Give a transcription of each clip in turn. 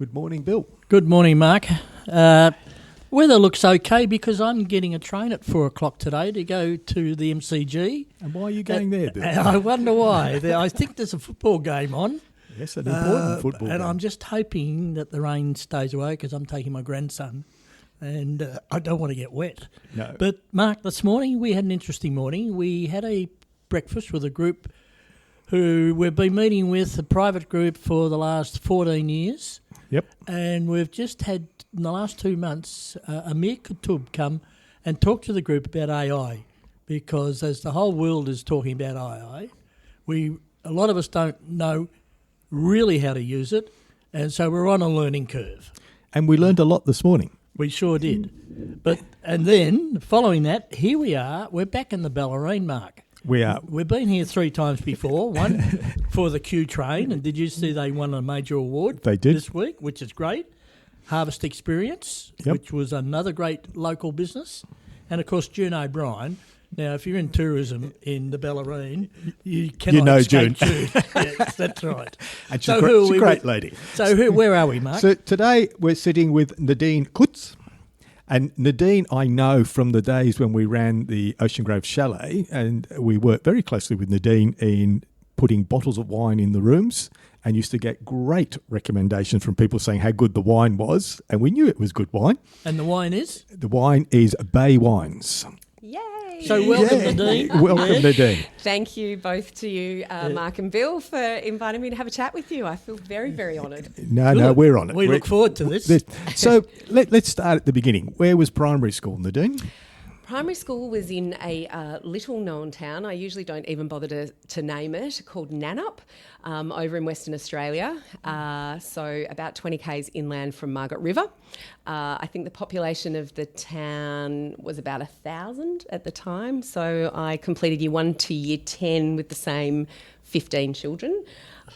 Good morning, Bill. Good morning, Mark. Weather looks okay because I'm getting a train at 4 o'clock today to go to the MCG. And why are you going there, Bill? I wonder why. I think there's a football game on. Yes, an important football game. And I'm just hoping that the rain stays away because I'm taking my grandson and I don't want to get wet. No. But, Mark, this morning we had an interesting morning. We had a breakfast with a group who we've been meeting with, a private group, for the last 14 years. Yep. And we've just had, in the last 2 months, Amir Kutub come and talk to the group about AI, because as the whole world is talking about AI, a lot of us don't know really how to use it, and so we're on a learning curve. And we learned a lot this morning. We sure did. And then, following that, here we are, we're back in the Baie Wines, Mark. We are. We've been here 3 times before, one for the Q Train, and did you see they won a major award They did. this week, which is great. Harvest Experience, Yep. which was another great local business. And, of course, June O'Brien. Now, if you're in tourism in the Baie Wines, you cannot know escape June. Yes, that's right. And she's a great lady. So where are we, Mark? So today we're sitting with Nadine Kutz. And Nadine, I know from the days when we ran the Ocean Grove Chalet, and we worked very closely with Nadine in putting bottles of wine in the rooms, and used to get great recommendations from people saying how good the wine was, and we knew it was good wine. And the wine is? The wine is Baie Wines. Yay! So welcome, Nadine. Welcome, Nadine. Thank you both to you, Mark and Bill, for inviting me to have a chat with you. I feel very, very honoured. No, we're on it. We look forward to this. So let's start at the beginning. Where was primary school, Nadine? Primary school was in a little-known town. I usually don't even bother to name it, called Nannup, over in Western Australia. So about 20 k's inland from Margaret River. I think the population of the town was about 1,000 at the time. So I completed year 1 to year 10 with the same 15 children.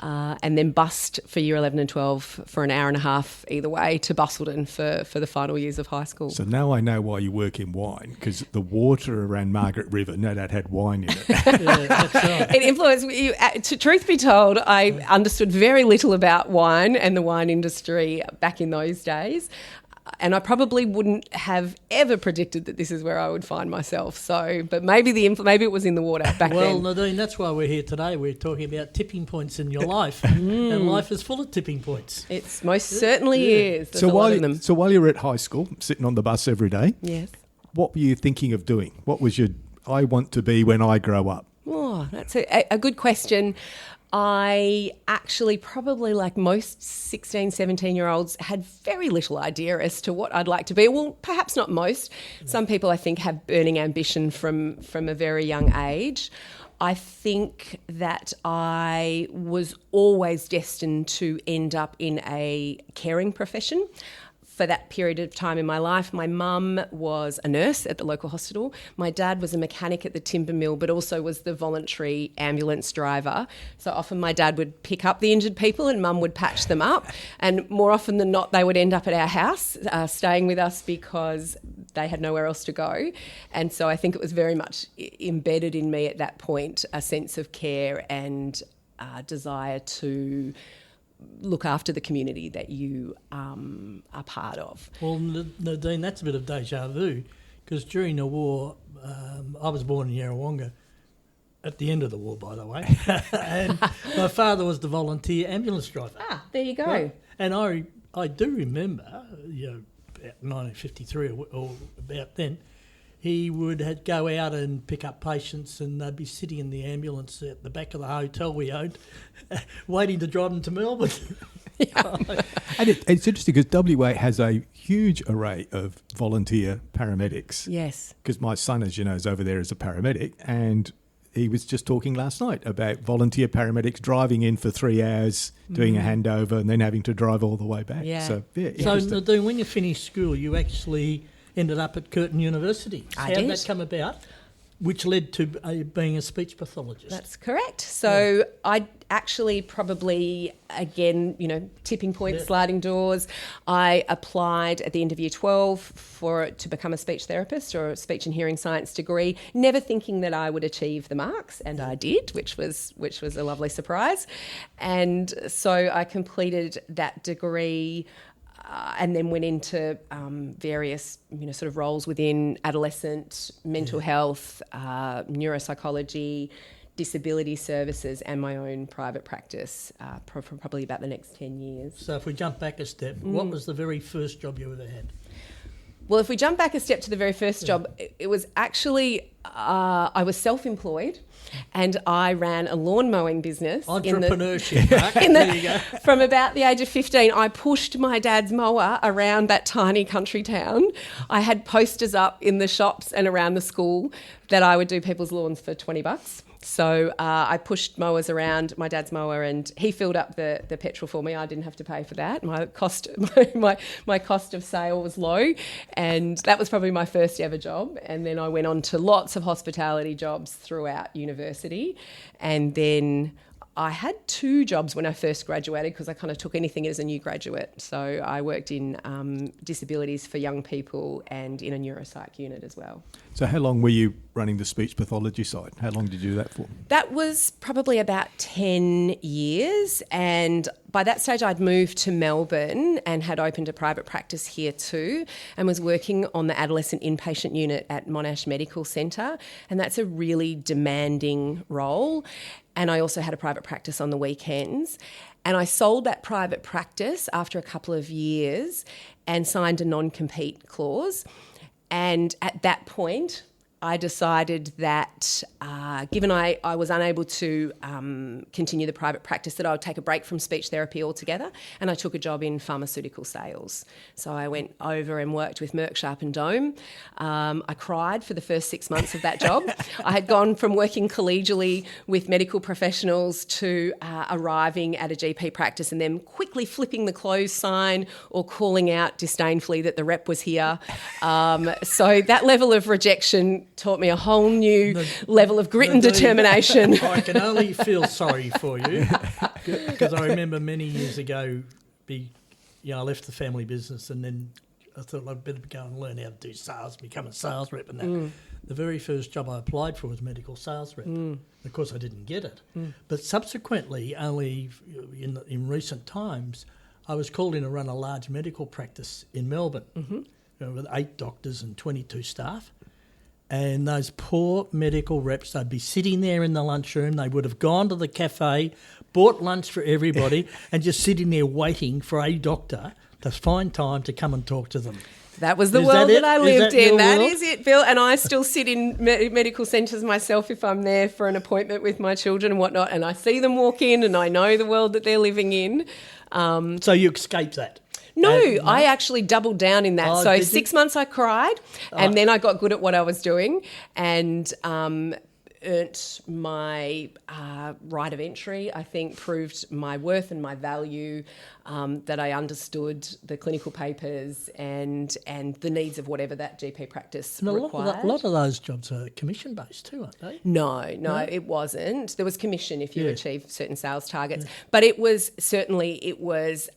And then bussed for year 11 and 12 for an hour and a half either way to Busselton for the final years of high school. So now I know why you work in wine, because the water around Margaret River, no doubt, had wine in it. Yeah, that's right. It influenced you. Truth be told, I understood very little about wine and the wine industry back in those days. And I probably wouldn't have ever predicted that this is where I would find myself. So, but maybe it was in the water back then. Well, Nadine, that's why we're here today. We're talking about tipping points in your life, and life is full of tipping points. It most certainly is. There's So a lot of them. while you were at high school, sitting on the bus every day, Yes. what were you thinking of doing? What was your I want to be when I grow up? Oh, that's a good question. I actually, probably like most 16, 17-year-olds, had very little idea as to what I'd like to be. Well, perhaps not most. Some people, I think, have burning ambition from a very young age. I think that I was always destined to end up in a caring profession. For that period of time in my life, my mum was a nurse at the local hospital. My dad was a mechanic at the timber mill, but also was the voluntary ambulance driver. So often my dad would pick up the injured people and mum would patch them up. And more often than not, they would end up at our house, staying with us because they had nowhere else to go. And so I think it was very much embedded in me at that point, a sense of care and desire to look after the community that you are part of. Well, Nadine, that's a bit of deja vu, because during the war, I was born in Yarrawonga, at the end of the war, by the way, and my father was the volunteer ambulance driver. Ah, there you go. Yeah. And I do remember, about 1953 or about then, he would go out and pick up patients, and they'd be sitting in the ambulance at the back of the hotel we owned, waiting to drive them to Melbourne. And it's interesting because WA has a huge array of volunteer paramedics. Yes. Because my son, as you know, is over there as a paramedic, and he was just talking last night about volunteer paramedics driving in for 3 hours, doing a handover, and then having to drive all the way back. Yeah. So So, Nadine, when you finished school, you actually ended up at Curtin University. I How did did. that come about? which led to being a speech pathologist. That's correct. So I actually probably, again, tipping point, sliding doors. I applied at the end of year 12 to become a speech therapist or a speech and hearing science degree, never thinking that I would achieve the marks, and I did, which was a lovely surprise. And so I completed that degree. And then went into various, sort of roles within adolescent mental health, neuropsychology, disability services, and my own private practice for probably about the next 10 years. So if we jump back a step, what was the very first job you ever had? Well, if we jump back a step to the very first job, it was actually, I was self-employed and I ran a lawn mowing business. Entrepreneurship, there you go. From about the age of 15, I pushed my dad's mower around that tiny country town. I had posters up in the shops and around the school that I would do people's lawns for $20. So I pushed mowers around, my dad's mower, and he filled up the petrol for me. I didn't have to pay for that. My cost of sale was low, and that was probably my first ever job. And then I went on to lots of hospitality jobs throughout university, and then I had 2 jobs when I first graduated because I kind of took anything as a new graduate. So I worked in disabilities for young people and in a neuropsych unit as well. So how long were you running the speech pathology side? How long did you do that for? That was probably about 10 years. And by that stage, I'd moved to Melbourne and had opened a private practice here too, and was working on the adolescent inpatient unit at Monash Medical Centre. And that's a really demanding role. And I also had a private practice on the weekends. And I sold that private practice after a couple of years and signed a non-compete clause. And at that point, I decided that given I was unable to continue the private practice, that I would take a break from speech therapy altogether, and I took a job in pharmaceutical sales. So I went over and worked with Merck Sharp and Dome. I cried for the first 6 months of that job. I had gone from working collegially with medical professionals to arriving at a GP practice and then quickly flipping the close sign or calling out disdainfully that the rep was here. So that level of rejection taught me a whole new level of grit and determination. I can only feel sorry for you because I remember many years ago, I left the family business and then I thought I'd better go and learn how to do sales, become a sales rep and that. The very first job I applied for was medical sales rep. Of course, I didn't get it. But subsequently, only in recent times, I was called in to run a large medical practice in Melbourne with 8 doctors and 22 staff. And those poor medical reps, they'd be sitting there in the lunchroom. They would have gone to the cafe, bought lunch for everybody, and just sitting there waiting for a doctor to find time to come and talk to them. That was the world that I lived in. That is it, Bill. And I still sit in medical centres myself if I'm there for an appointment with my children and whatnot, and I see them walk in and I know the world that they're living in. So you escaped that? No, I actually doubled down in that. So 6 months I cried and then I got good at what I was doing and earned my right of entry, I think, proved my worth and my value, that I understood the clinical papers and the needs of whatever that GP practice required. A lot of those jobs are commission-based too, aren't they? No, it wasn't. There was commission if you achieve certain sales targets, but it was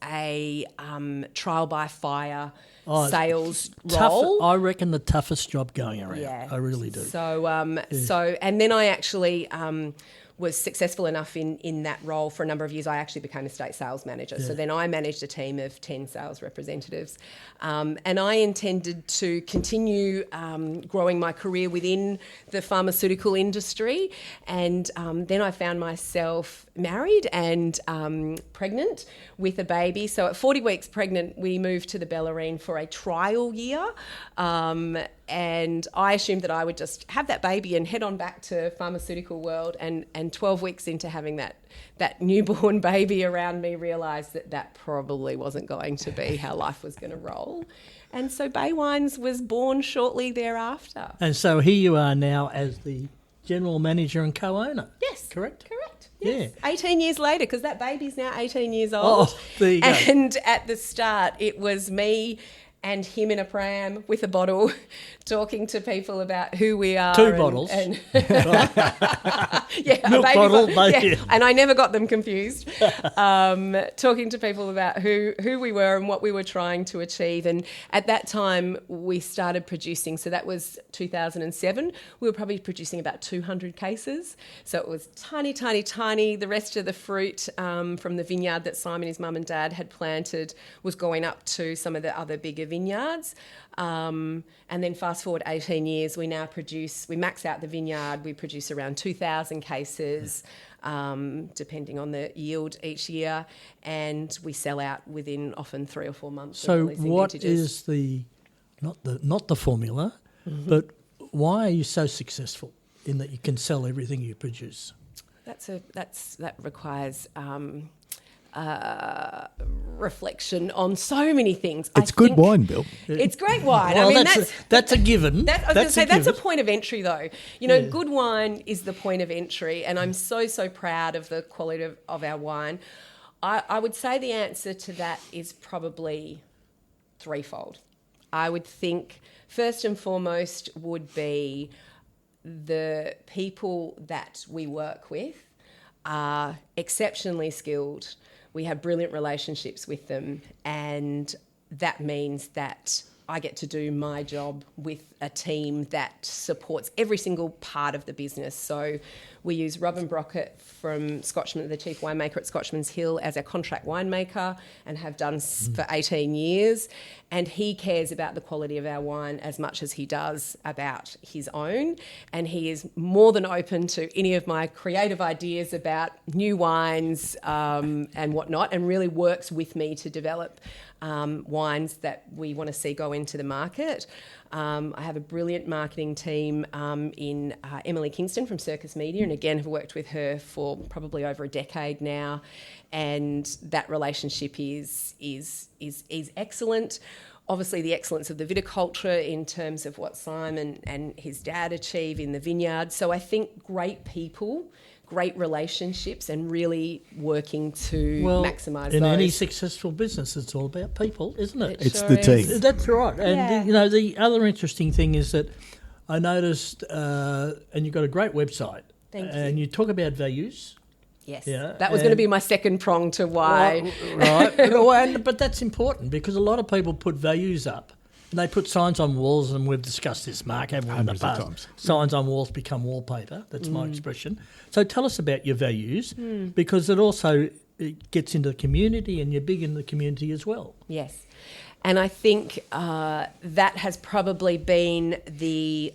a trial by fire sales role. I reckon the toughest job going around. Yeah. I really do. So, and then I actually was successful enough in that role for a number of years. I actually became a state sales manager. Yeah. So then I managed a team of 10 sales representatives. And I intended to continue growing my career within the pharmaceutical industry. And then I found myself married and pregnant with a baby. So at 40 weeks pregnant, we moved to the Bellarine for a trial year. And I assumed that I would just have that baby and head on back to pharmaceutical world. And 12 weeks into having that newborn baby around me, realised that probably wasn't going to be how life was going to roll. And so Baie Wines was born shortly thereafter. And so here you are now as the general manager and co-owner. Yes. Correct? Yes. Yeah. 18 years later, because that baby's now 18 years old. Oh, there you go. And at the start, it was me and him in a pram with a bottle talking to people about who we are. Two bottles. And Milk bottle. And I never got them confused. Talking to people about who we were and what we were trying to achieve. And at that time, we started producing. So that was 2007. We were probably producing about 200 cases. So it was tiny, tiny, tiny. The rest of the fruit from the vineyard that Simon, his mum and dad had planted was going up to some of the other bigger vineyards. And then fast forward 18 years, we max out the vineyard, we produce around 2,000 cases, depending on the yield each year, and we sell out within often 3 or 4 months. So what is not the formula, but why are you so successful in that you can sell everything you produce? That requires reflection on so many things. It's good wine, Bill. It's great wine. Well, that's a given. That's a point of entry, though. Good wine is the point of entry, and I'm so proud of the quality of our wine. I would say the answer to that is probably threefold. I would think first and foremost would be the people that we work with are exceptionally skilled. We have brilliant relationships with them, and that means that I get to do my job with a team that supports every single part of the business. So we use Robin Brockett from Scotchman, the chief winemaker at Scotchman's Hill, as our contract winemaker and have done for 18 years. And he cares about the quality of our wine as much as he does about his own. And he is more than open to any of my creative ideas about new wines and whatnot, and really works with me to develop wines that we want to see go into the market. I have a brilliant marketing team in Emily Kingston from Circus Media, and again have worked with her for probably over a decade now, and that relationship is excellent. Obviously, the excellence of the viticulture in terms of what Simon and his dad achieve in the vineyard. So I think great people, great relationships, and really working to maximise in those. any successful business, it's all about people, isn't it? It's the team. That's right. And, the other interesting thing is that I noticed, and you've got a great website. Thank you. And you talk about values. Yes, Yeah, that was going to be my second prong to why. Right. But that's important because a lot of people put values up. And they put signs on walls, and we've discussed this, Mark, haven't we, in the past? Times. Signs on walls become wallpaper. That's my expression. So tell us about your values, because it gets into the community, and you're big in the community as well. Yes. And I think that has probably been the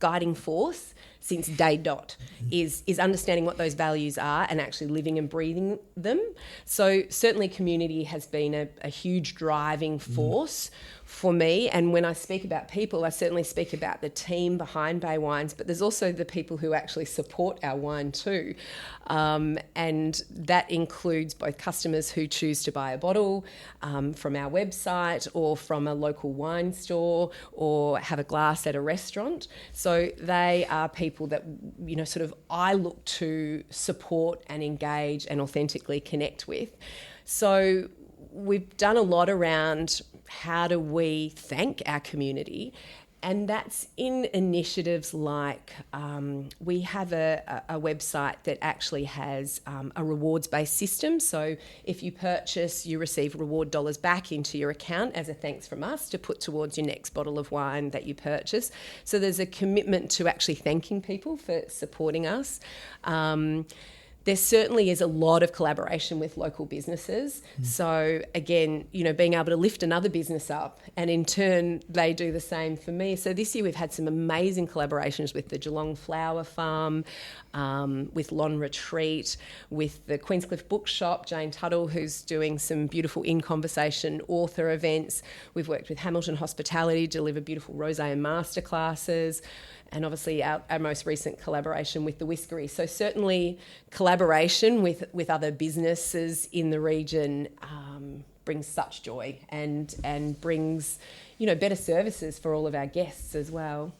guiding force since day dot, is understanding what those values are and actually living and breathing them. So certainly community has been a huge driving force for me. And when I speak about people, I certainly speak about the team behind Baie Wines, but there's also the people who actually support our wine too. And that includes both customers who choose to buy a bottle from our website or from a local wine store or have a glass at a restaurant. So they are people that, I look to support and engage and authentically connect with. So we've done a lot around how do we thank our community, and that's in initiatives like we have a website that actually has a rewards-based system. So if you purchase, you receive reward dollars back into your account as a thanks from us to put towards your next bottle of wine that you purchase. So there's a commitment to actually thanking people for supporting us. There certainly is a lot of collaboration with local businesses. So again, being able to lift another business up, and in turn they do the same for me. So this year we've had some amazing collaborations with the Geelong Flower Farm, with Lon Retreat, with the Queenscliff Bookshop, Jane Tuttle, who's doing some beautiful in-conversation author events. We've worked with Hamilton Hospitality to deliver beautiful rosé and masterclasses. And obviously our most recent collaboration with the Whiskery. So certainly collaboration with other businesses in the region brings such joy and brings, better services for all of our guests as well.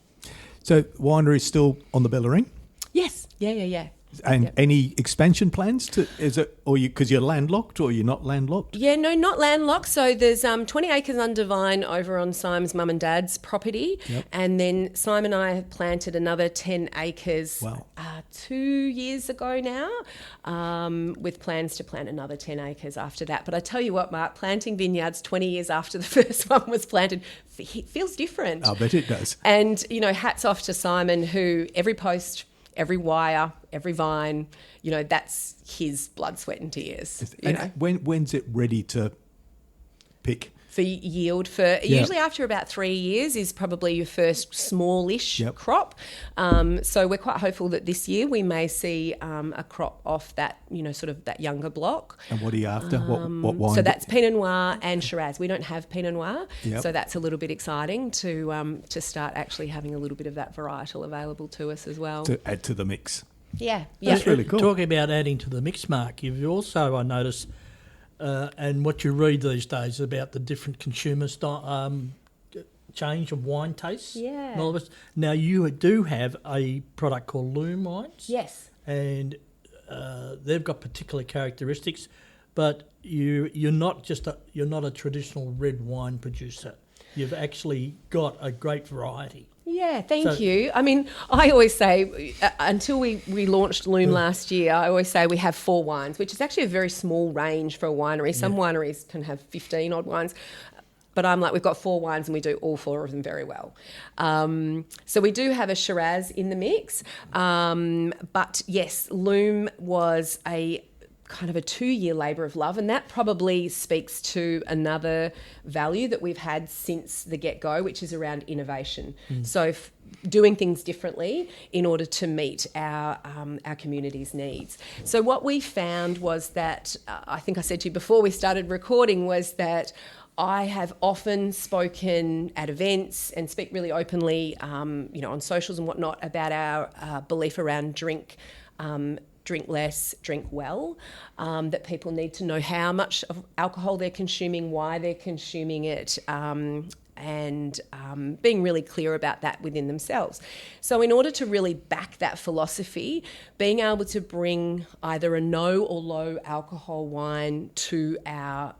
So winery is still on the Bellarine? Yes. Yeah. And any expansion plans? Because you're landlocked or you're not landlocked? Yeah, no, not landlocked. So there's 20 acres under vine over on Simon's mum and dad's property. Yep. And then Simon and I have planted another 10 acres Wow. 2 years ago now, with plans to plant another 10 acres after that. But I tell you what, Mark, planting vineyards 20 years after the first one was planted feels different. I bet it does. And, hats off to Simon, who every post, every wire, every vine, that's his blood, sweat and tears. And when's it ready to pick? For yield, usually after about 3 years is probably your first smallish crop. So we're quite hopeful that this year we may see a crop off that, sort of that younger block. And what are you after? What wine? So that's Pinot Noir and Shiraz. We don't have Pinot Noir, Yep. so that's a little bit exciting to start actually having a little bit of that varietal available to us as well. To add to the mix. Yeah. That's really cool. Talking about adding to the mix, Mark, you've also, I notice, and what you read these days about the different consumer change of wine tastes. Yeah. And all of this. Now, you do have a product called Loom Wines. Yes. And they've got particular characteristics, but you're not a traditional red wine producer. You've actually got a great variety. Yeah, thank you. I mean, I always say, until we launched Loom last year, I always say we have 4 wines, which is actually a very small range for a winery. Some wineries can have 15 odd wines. But I'm like, we've got 4 wines and we do all 4 of them very well. So we do have a Shiraz in the mix. But yes, Loom was a kind of a 2-year labour of love, and that probably speaks to another value that we've had since the get-go, which is around innovation. So doing things differently in order to meet our community's needs. So what we found was that, I think I said to you before we started recording, was that I have often spoken at events and speak really openly, on socials and whatnot, about our belief around drink less, drink well, that people need to know how much of alcohol they're consuming, why they're consuming it, and being really clear about that within themselves. So in order to really back that philosophy, being able to bring either a no or low alcohol wine to our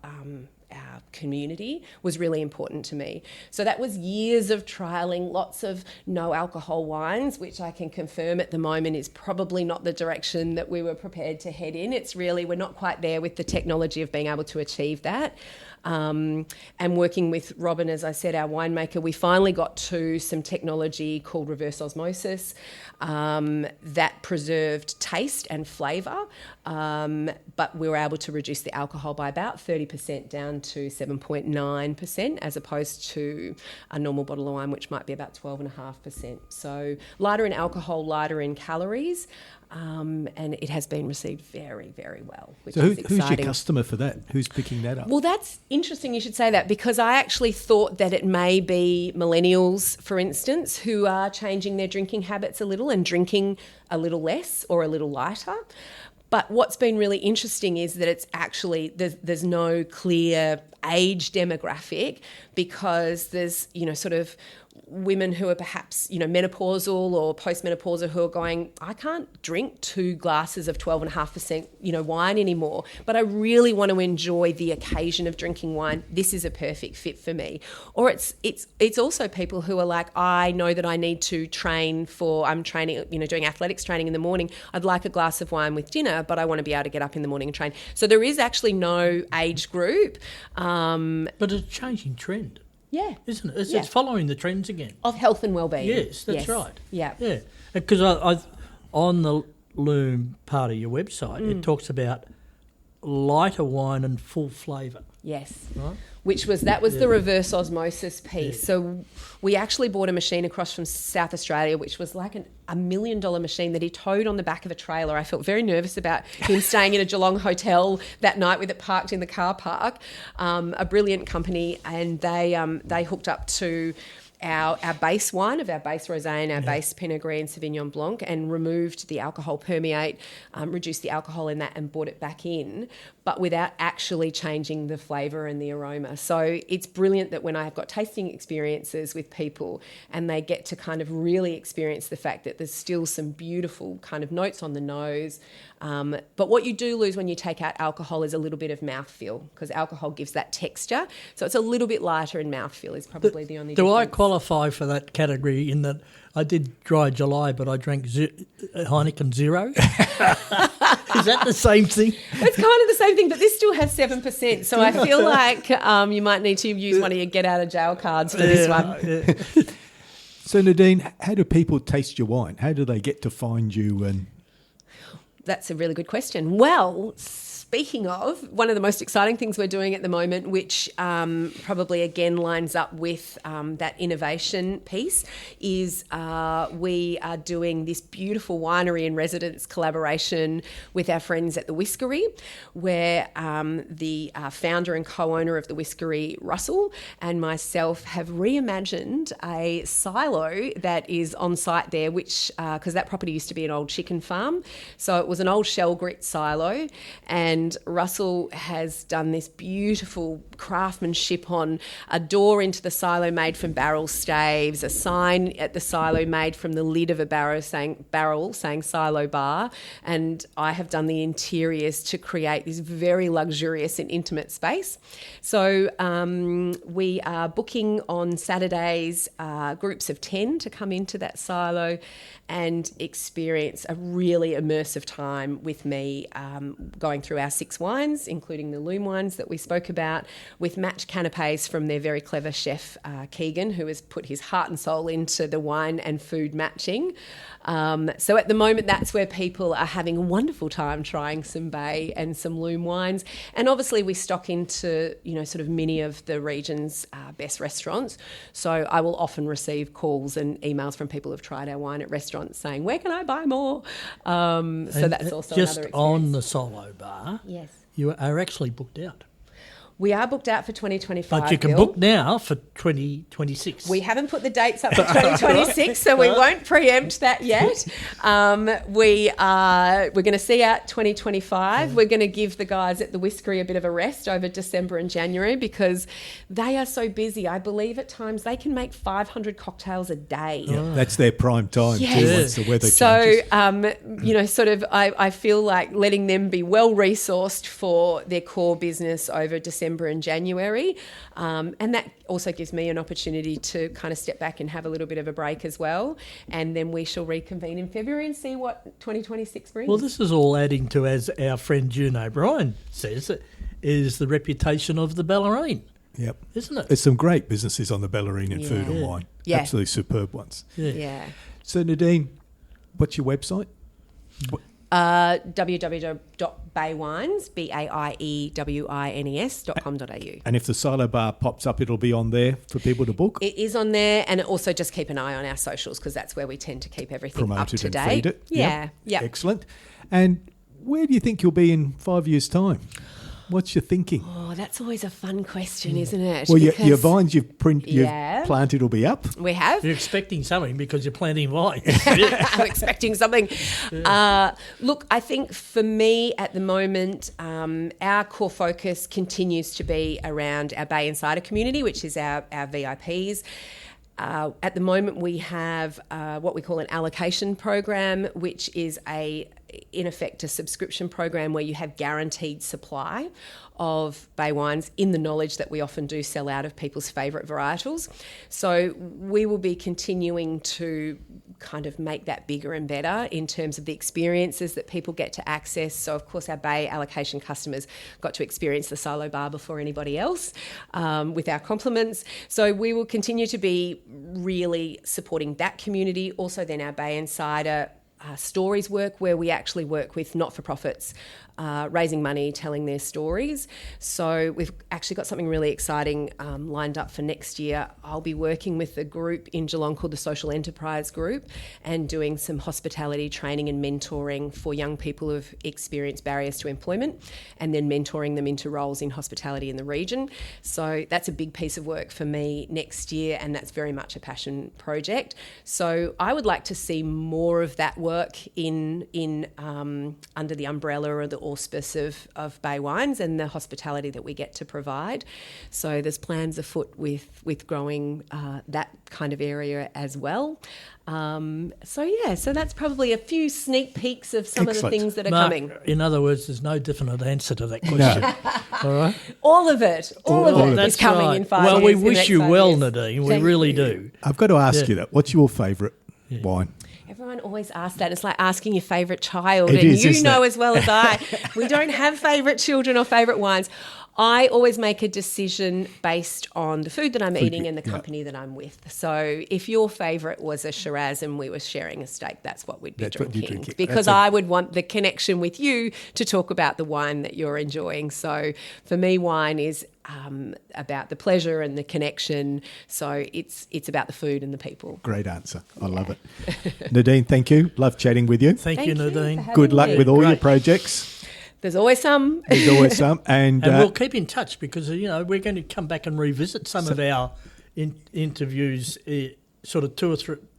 community was really important to me. So that was years of trialling lots of no alcohol wines, which I can confirm at the moment is probably not the direction that we were prepared to head in. We're not quite there with the technology of being able to achieve that. And working with Robin, as I said, our winemaker, we finally got to some technology called reverse osmosis that preserved taste and flavour, but we were able to reduce the alcohol by about 30% down to 7.9%, as opposed to a normal bottle of wine, which might be about 12.5%. So lighter in alcohol, lighter in calories. And it has been received very, very well, which is exciting. Who's your customer for that? Who's picking that up? Well, that's interesting you should say that, because I actually thought that it may be millennials, for instance, who are changing their drinking habits a little and drinking a little less or a little lighter. But what's been really interesting is that it's actually, there's no clear age demographic, because there's, sort of women who are perhaps, menopausal or postmenopausal who are going, I can't drink 2 glasses of 12.5%, wine anymore, but I really want to enjoy the occasion of drinking wine. This is a perfect fit for me. Or it's also people who are like, I know that I need to I'm training, doing athletics training in the morning. I'd like a glass of wine with dinner, but I want to be able to get up in the morning and train. So there is actually no age group. But it's a changing trend. Yeah. Isn't it? It's following the trends again. Of health and well-being. Yes, that's right. Yeah. Yeah. Because I on the Loom part of your website, it talks about lighter wine and full flavour. Yes. Right? That was the reverse osmosis piece. Yeah. So we actually bought a machine across from South Australia, which was like $1 million machine that he towed on the back of a trailer. I felt very nervous about him staying in a Geelong hotel that night with it parked in the car park. A brilliant company, and they hooked up to our base wine of our base rosé and our base Pinot Gris and Sauvignon Blanc, and removed the alcohol permeate, reduced the alcohol in that and brought it back in, but without actually changing the flavour and the aroma. So it's brilliant that when I have got tasting experiences with people and they get to kind of really experience the fact that there's still some beautiful kind of notes on the nose. But what you do lose when you take out alcohol is a little bit of mouthfeel, because alcohol gives that texture. So it's a little bit lighter in mouthfeel is probably the only difference. Do I qualify for that category in that I did Dry July, but I drank Heineken Zero? Is that the same thing? It's kind of the same thing, but this still has 7%. So I feel like you might need to use one of your get-out-of-jail cards for this one. Yeah. So Nadine, how do people taste your wine? How do they get to find you? And That's a really good question. Well, speaking of, one of the most exciting things we're doing at the moment, which probably again lines up with that innovation piece, is we are doing this beautiful winery in residence collaboration with our friends at the Whiskery, where the founder and co-owner of the Whiskery, Russell, and myself have reimagined a silo that is on site there, which, because that property used to be an old chicken farm. So it was an old shell grit silo, and Russell has done this beautiful craftsmanship on a door into the silo made from barrel staves, a sign at the silo made from the lid of a barrel saying silo bar, and I have done the interiors to create this very luxurious and intimate space. So we are booking on Saturdays groups of 10 to come into that silo and experience a really immersive time with me, going through our 6 wines, including the Loom wines that we spoke about, with match canapes from their very clever chef, Keegan, who has put his heart and soul into the wine and food matching. So at the moment, that's where people are having a wonderful time trying some Baie and some Loom wines. And obviously we stock into, sort of many of the region's best restaurants. So I will often receive calls and emails from people who've tried our wine at restaurants saying, where can I buy more? So that's also just another experience. on the solo bar, Yes. you are actually booked out. We are booked out for 2025. But you can Bill. book now for 2026. We haven't put the dates up for 2026, so we won't preempt that yet. We're going to see out 2025. We're going to give the guys at the Whiskery a bit of a rest over December and January, because they are so busy. I believe at times they can make 500 cocktails a day. yeah, that's their prime time Yes. too, once the weather So, changes. sort of, I feel like letting them be well resourced for their core business over December and January. And that also gives me an opportunity to kind of step back and have a little bit of a break as well. And then we shall reconvene in February and see what 2026 brings. Well, this is all adding to, as our friend June O'Brien says, is the reputation of the Ballerine, Yep. isn't it? There's some great businesses on the Ballerine in food and Yeah. wine. Yeah. Absolutely superb ones. Yeah. So Nadine, what's your website? www.baiewines, BAIEWINES.com.au. And if the silo bar pops up, it'll be on there for people to book? It is on there, and also just keep an eye on our socials, because that's where we tend to keep everything Promote up it to and date. feed it. Yeah, yeah. Excellent. And where do you think you'll be in 5 years' time? What's your thinking? Oh, that's always a fun question, isn't it? Well, your Because vines you've Yeah. planted will be up. we have. You're expecting something because you're planting wine. I'm expecting something. Look, I think for me at the moment, our core focus continues to be around our Baie Insider community, which is our VIPs. At the moment, we have what we call an allocation program, which is in effect a subscription program where you have guaranteed supply of Baie wines, in the knowledge that we often do sell out of people's favourite varietals. So we will be continuing to kind of make that bigger and better in terms of the experiences that people get to access. So of course our Baie allocation customers got to experience the silo bar before anybody else, with our compliments. So we will continue to be really supporting that community. Also then our Baie Insider stories work, where we actually work with not-for-profits, raising money, telling their stories. So we've actually got something really exciting lined up for next year. I'll be working with a group in Geelong called the Social Enterprise Group and doing some hospitality training and mentoring for young people who've experienced barriers to employment, and then mentoring them into roles in hospitality in the region. So that's a big piece of work for me next year, and that's very much a passion project. So I would like to see more of that work in under the umbrella or the auspice of Baie Wines and the hospitality that we get to provide. So there's plans afoot with growing that kind of area as well. So that's probably a few sneak peeks of some Excellent. of the things that are Mark, coming. in other words, there's no definite answer to that question. All right? All of it is That's coming right. in 5 well, years. we in the wish next you 5 well, years. Nadine. We Thank really you. do. I've got to ask you that. What's your favourite wine? Everyone always asks that. It's like asking your favourite child, It and is, you isn't know it? as well as I, we don't have favourite children or favourite wines. I always make a decision based on the food that I'm eating and the company that I'm with. So if your favourite was a Shiraz and we were sharing a steak, that's what we'd be That's what you're drinking. drinking. Because That's I would want the connection with you to talk about the wine that you're enjoying. So for me, wine is about the pleasure and the connection. So it's about the food and the people. Great answer. I love it. Nadine, thank you. Love chatting with you. Thank you, for Nadine. having Good luck me. with all your Great. projects. There's always some. There's always some. And And we'll keep in touch because, we're going to come back and revisit some of our interviews sort of 2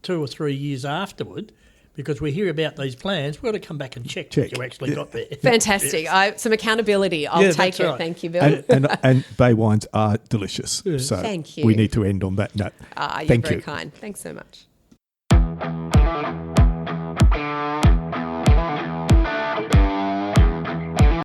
or 3 years afterward, because we hear about these plans. We've got to come back and check what you actually got there. Fantastic. Some accountability. I'll Yeah, take that's it. right. Thank you, Bill. and Baie Wines are delicious. So Thank you. we need to end on that note. You're Thank very you. kind. Thanks so much.